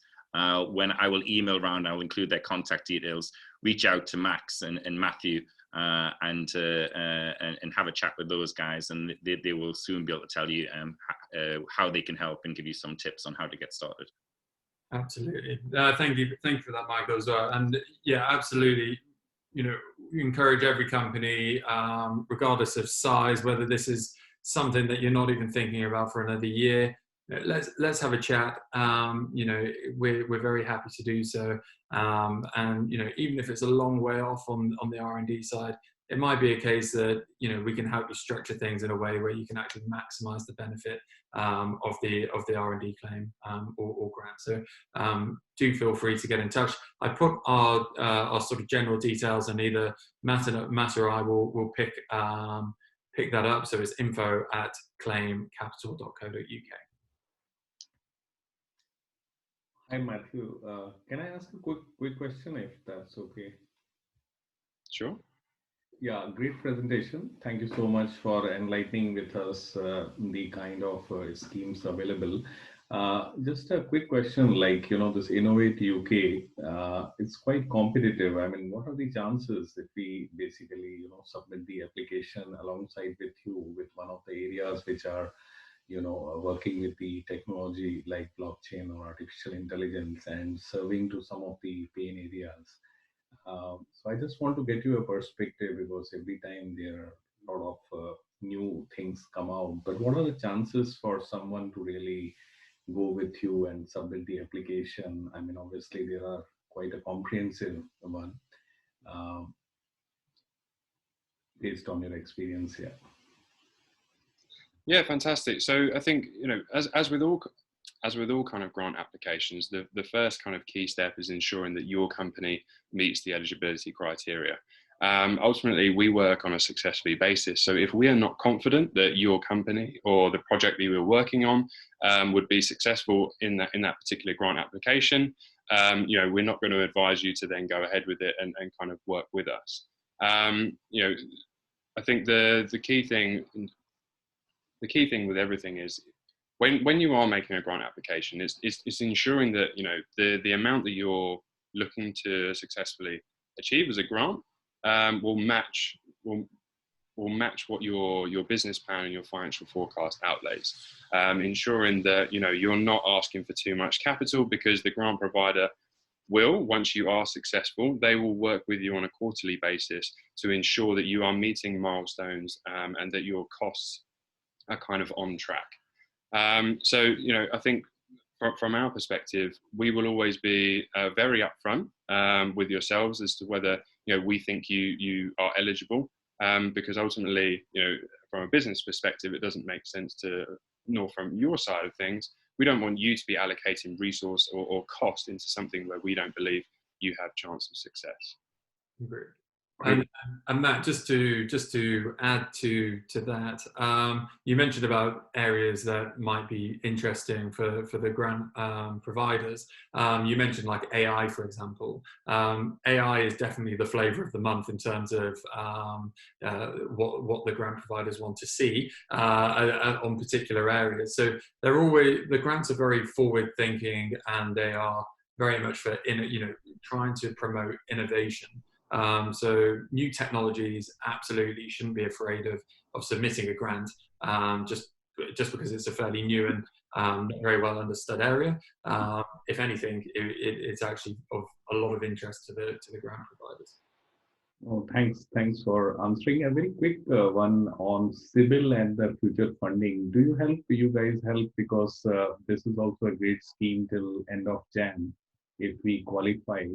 when I will email around, I'll include their contact details. Reach out to Max and Matthew and have a chat with those guys, and they will soon be able to tell you how they can help and give you some tips on how to get started. Absolutely. Thank you for that, Michael, as well. And yeah, absolutely. We encourage every company, regardless of size, whether this is something that you're not even thinking about for another year, let's have a chat. We're very happy to do so. And even if it's a long way off on the R&D side, it might be a case that we can help you structure things in a way where you can actually maximize the benefit of the R&D claim or grant. So do feel free to get in touch. I put our sort of general details, and either Matt or I will pick that up. So it's info@claimcapital.co.uk. Hi Matthew, can I ask a quick question if that's okay? Sure. Yeah, great presentation. Thank you so much for enlightening with us the kind of schemes available. Just a quick question, like, this Innovate UK, it's quite competitive. I mean, what are the chances if we basically, submit the application alongside with you with one of the areas which are, working with the technology like blockchain or artificial intelligence and serving to some of the pain areas? So I just want to get your perspective, because every time there are a lot of new things come out, but what are the chances for someone to really go with you and submit the application? I mean, obviously there are quite a comprehensive one based on your experience here. Yeah, fantastic. So I think, as with all kind of grant applications, the first kind of key step is ensuring that your company meets the eligibility criteria. Ultimately, we work on a success fee basis. So if we are not confident that your company or the project that we're working on would be successful in that particular grant application, we're not going to advise you to then go ahead with it and kind of work with us. I think the key thing with everything is, when you are making a grant application, it's ensuring that the amount that you're looking to successfully achieve as a grant will match what your business plan and your financial forecast outlays, ensuring that you're not asking for too much capital, because the grant provider will, once you are successful, they will work with you on a quarterly basis to ensure that you are meeting milestones and that your costs are kind of on track. So I think from our perspective, we will always be very upfront with yourselves as to whether we think you are eligible, because ultimately, from a business perspective, it doesn't make sense nor from your side of things, we don't want you to be allocating resource or cost into something where we don't believe you have chance of success. Great. And Matt, just to add to that, you mentioned about areas that might be interesting for the grant providers. You mentioned like AI, for example. AI is definitely the flavor of the month in terms of what the grant providers want to see on particular areas. So the grants are very forward thinking, and they are very much for trying to promote innovation. So new technologies, absolutely shouldn't be afraid of submitting a grant, just because it's a fairly new and not very well understood area. If anything, it's actually of a lot of interest to the grant providers. Oh, thanks for answering. A very quick one on CIBIL and the future funding. Do you guys help, because this is also a great scheme till end of Jan. If we qualify,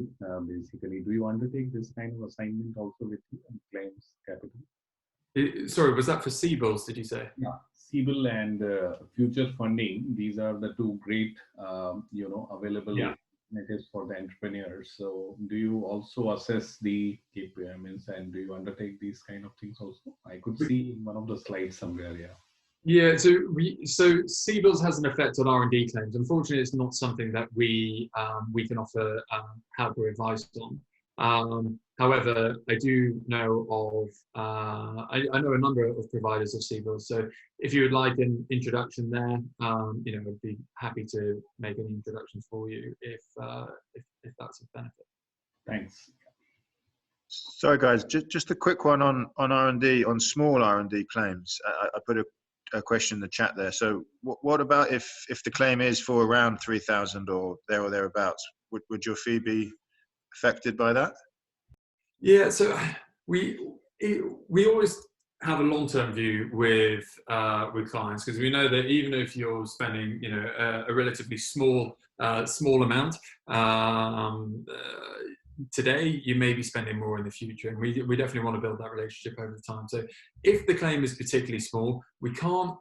basically, do you undertake this kind of assignment also with you and claims capital? Sorry, was that for CBILS, did you say? Yeah, CIBIL and future funding. These are the two great, available alternatives for the entrepreneurs. So, do you also assess the KPIs and do you undertake these kind of things also? I could see in one of the slides somewhere. Yeah. Yeah, so CBILS has an effect on R&D claims. Unfortunately, it's not something that we can offer help or advice on. However, I do know of I know a number of providers of CBILS. So if you would like an introduction there, I'd be happy to make an introduction for you if that's of benefit. Thanks. Sorry, guys, just a quick one on R&D, on small R&D claims. I put a question in the chat there. So what about if the claim is for around 3,000 or thereabouts? Would your fee be affected by that? Yeah, so we always have a long-term view with clients, because we know that even if you're spending a relatively small amount today, you may be spending more in the future, and we definitely want to build that relationship over time. So if the claim is particularly small, we can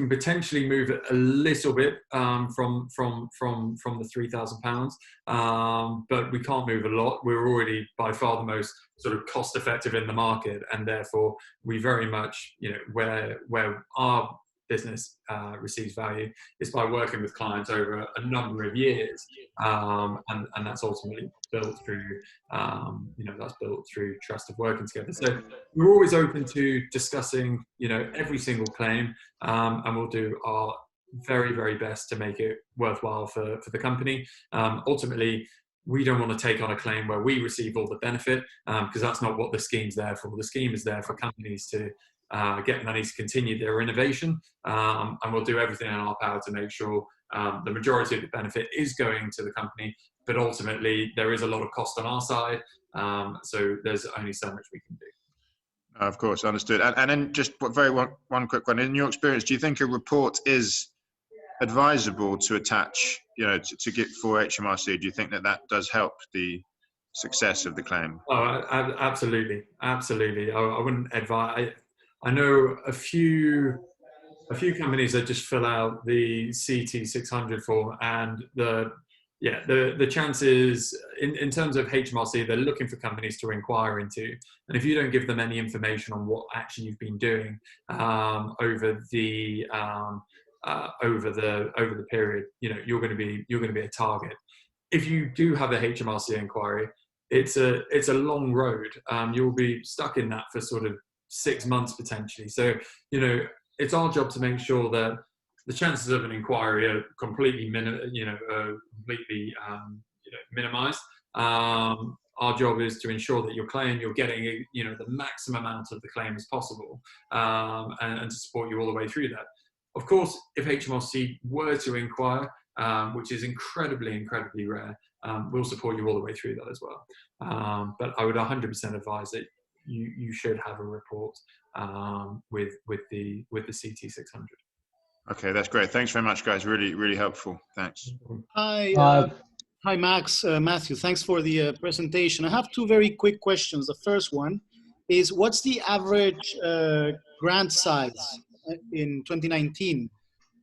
potentially move it a little bit from the £3,000, but we can't move a lot. We're already by far the most sort of cost effective in the market, and therefore we very much, where our business receives value is by working with clients over a number of years, and that's ultimately built through trust of working together. So we're always open to discussing every single claim, and we'll do our very, very best to make it worthwhile for the company. Ultimately, we don't want to take on a claim where we receive all the benefit, because that's not what the scheme's there for. The scheme is there for companies to get money to continue their innovation, and we'll do everything in our power to make sure the majority of the benefit is going to the company, but ultimately there is a lot of cost on our side, so there's only so much we can do. Of course, understood. And then just one quick one. In your experience, do you think a report is advisable to attach, to get for HMRC? Do you think that does help the success of the claim? Oh, absolutely. I wouldn't advise. I know a few companies that just fill out the CT600 form, and the chances in terms of HMRC, they're looking for companies to inquire into, and if you don't give them any information on what actually you've been doing over the period, you're going to be a target. If you do have a HMRC inquiry, it's a long road. You'll be stuck in that for sort of 6 months potentially. So it's our job to make sure that the chances of an inquiry are completely minimized. Our job is to ensure that your claim, you're getting the maximum amount of the claim as possible, and to support you all the way through that. Of course, if HMRC were to inquire, which is incredibly rare, we'll support you all the way through that as well. But I would 100% advise that you should have a report with the CT600. Okay, that's great. Thanks very much, guys. Really helpful. Thanks. Hi, Max. Matthew, thanks for the presentation. I have two very quick questions. The first one is, what's the average grant size in 2019?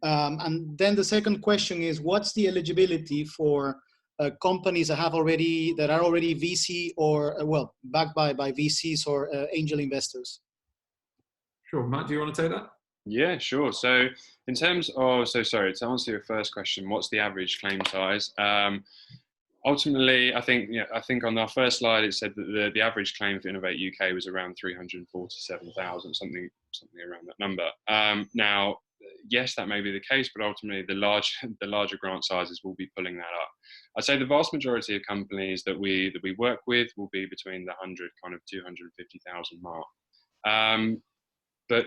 And then the second question is, what's the eligibility for companies that are already VC or backed by VCs or angel investors? Sure, Matt, do you want to take that? Yeah, sure. So in terms of, sorry, to answer your first question, what's the average claim size? Ultimately, I think on our first slide it said that the average claim for Innovate UK was around 347,000, something around that number. Now, yes, that may be the case, but ultimately the larger grant sizes will be pulling that up. I'd say the vast majority of companies that we work with will be between the 100 kind of 250,000 mark. But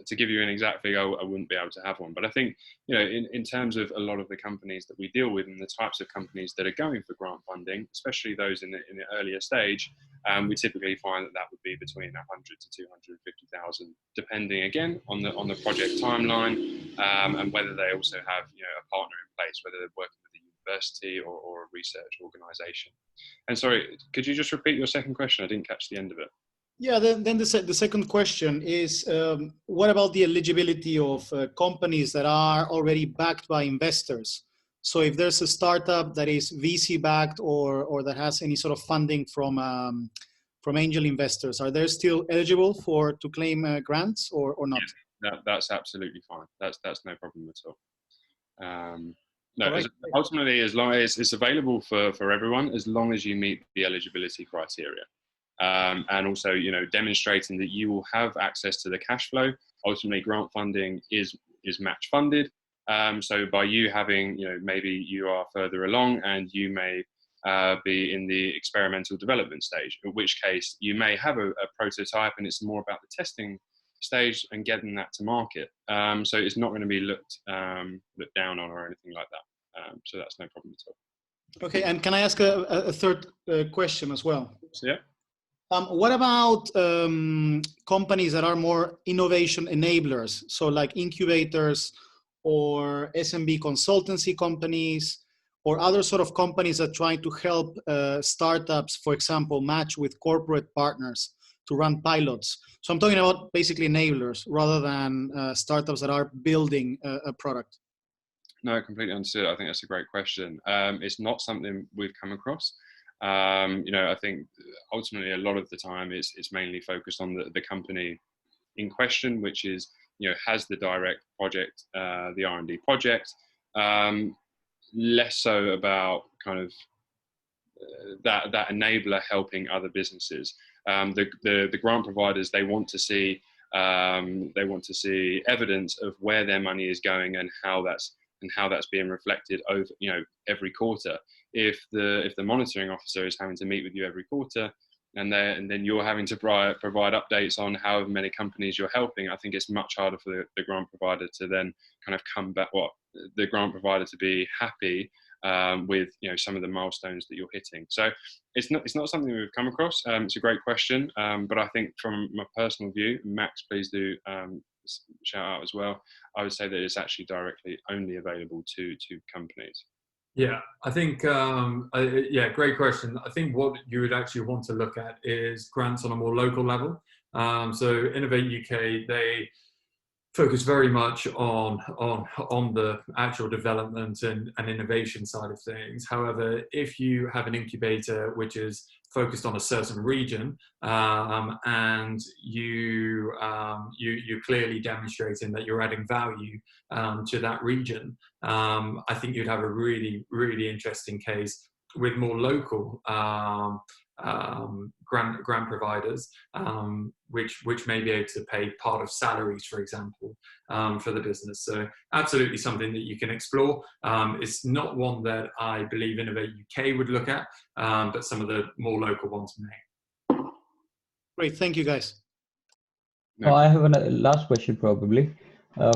to give you an exact figure, I wouldn't be able to have one. But I think, you know, in terms of a lot of the companies that we deal with and the types of companies that are going for grant funding, especially those in the earlier stage, we typically find that would be between 100 to 250,000, depending again on the project timeline, and whether they also have, you know, a partner in place, whether they're working with a university or a research organisation. And sorry, could you just repeat your second question? I didn't catch the end of it. Yeah, then the second question is, what about the eligibility of companies that are already backed by investors? So if there's a startup that is VC backed or that has any sort of funding from angel investors, are they still eligible to claim grants or not? Yeah, that's absolutely fine. That's no problem at all. No, Right. ultimately, as long as it's available for everyone, as long as you meet the eligibility criteria. And also, you know, demonstrating that you will have access to the cash flow. Ultimately, grant funding is match funded. So by you having, you know, maybe you are further along and you may be in the experimental development stage, in which case you may have a prototype and it's more about the testing stage and getting that to market. So it's not going to be looked down on or anything like that. So that's no problem at all. Okay, and can I ask a third question as well? So, yeah. What about companies that are more innovation enablers? So like incubators or SMB consultancy companies or other sort of companies that try to help startups, for example, match with corporate partners to run pilots. So I'm talking about basically enablers rather than startups that are building a product. No, completely understood. I think that's a great question. It's not something we've come across. You know, I think ultimately a lot of the time it's mainly focused on the company in question, which is, you know, has the direct project, the R&D project, less so about kind of that enabler helping other businesses. The grant providers, they want to see evidence of where their money is going and how that's being reflected over, you know, every quarter. If the monitoring officer is having to meet with you every quarter, and then you're having to provide updates on however many companies you're helping, I think it's much harder for the grant provider to then kind of come back. The grant provider to be happy with, you know, some of the milestones that you're hitting. So it's not something we've come across. It's a great question, but I think from my personal view, Max, please do shout out as well. I would say that it's actually directly only available to companies. Yeah, I think, yeah, great question. I think what you would actually want to look at is grants on a more local level. So Innovate UK, they focus very much on the actual development and innovation side of things. However, if you have an incubator which is focused on a certain region, and you're clearly demonstrating that you're adding value to that region, I think you'd have a really, really interesting case with more local grant providers, which may be able to pay part of salaries, for example, for the business. So absolutely something that you can explore. It's not one that I believe Innovate UK would look at, but some of the more local ones may. Great, thank you guys. Oh, I have a last question probably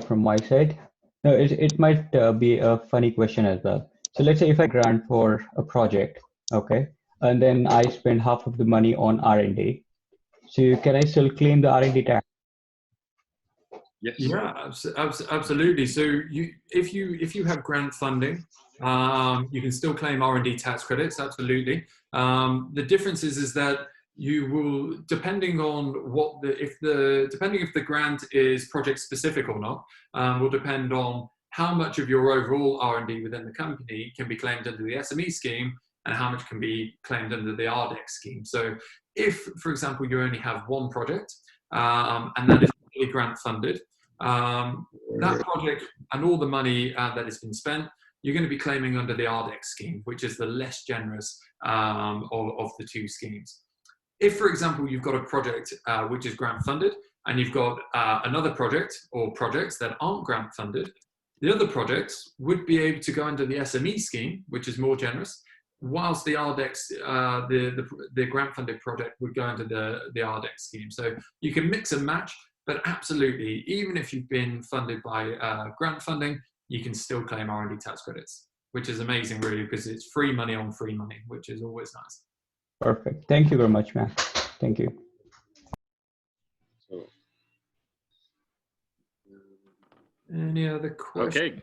from my side. No, it might be a funny question as well. So let's say if I grant for a project, okay, and then I spend half of the money on R&D. So can I still claim the R&D tax? Yes. Yeah, absolutely. So if you have grant funding, you can still claim R&D tax credits. Absolutely. The difference is that you will, depending on if the grant is project specific or not, will depend on how much of your overall R&D within the company can be claimed under the SME scheme and how much can be claimed under the RDEC scheme. So if, for example, you only have one project and that is fully grant funded, that project and all the money that has been spent, you're going to be claiming under the RDEC scheme, which is the less generous of the two schemes. If, for example, you've got a project which is grant funded and you've got another project or projects that aren't grant funded, the other projects would be able to go under the SME scheme, which is more generous, whilst the RDEC, the grant funded project would go under the RDEC scheme. So you can mix and match. But absolutely, even if you've been funded by grant funding, you can still claim R&D tax credits, which is amazing, really, because it's free money on free money, which is always nice. Perfect. Thank you very much, Matt. Thank you. Any other questions? Okay,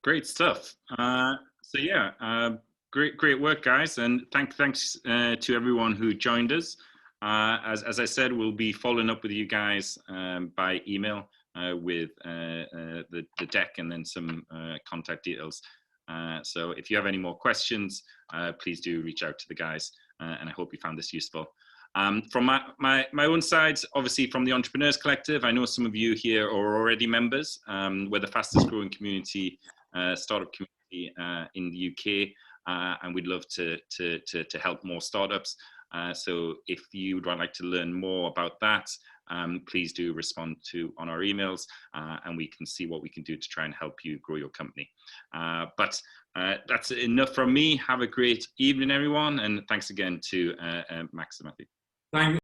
great stuff. So yeah, great work, guys, and thanks to everyone who joined us. As I said, we'll be following up with you guys by email with the deck and then some contact details. So if you have any more questions, please do reach out to the guys, and I hope you found this useful. From my own side, obviously from the Entrepreneurs Collective, I know some of you here are already members. We're the fastest growing community, startup community in the UK, and we'd love to help more startups. So if you would like to learn more about that, please do respond on our emails, and we can see what we can do to try and help you grow your company. But that's enough from me. Have a great evening, everyone, and thanks again to Max and Matthew. Thank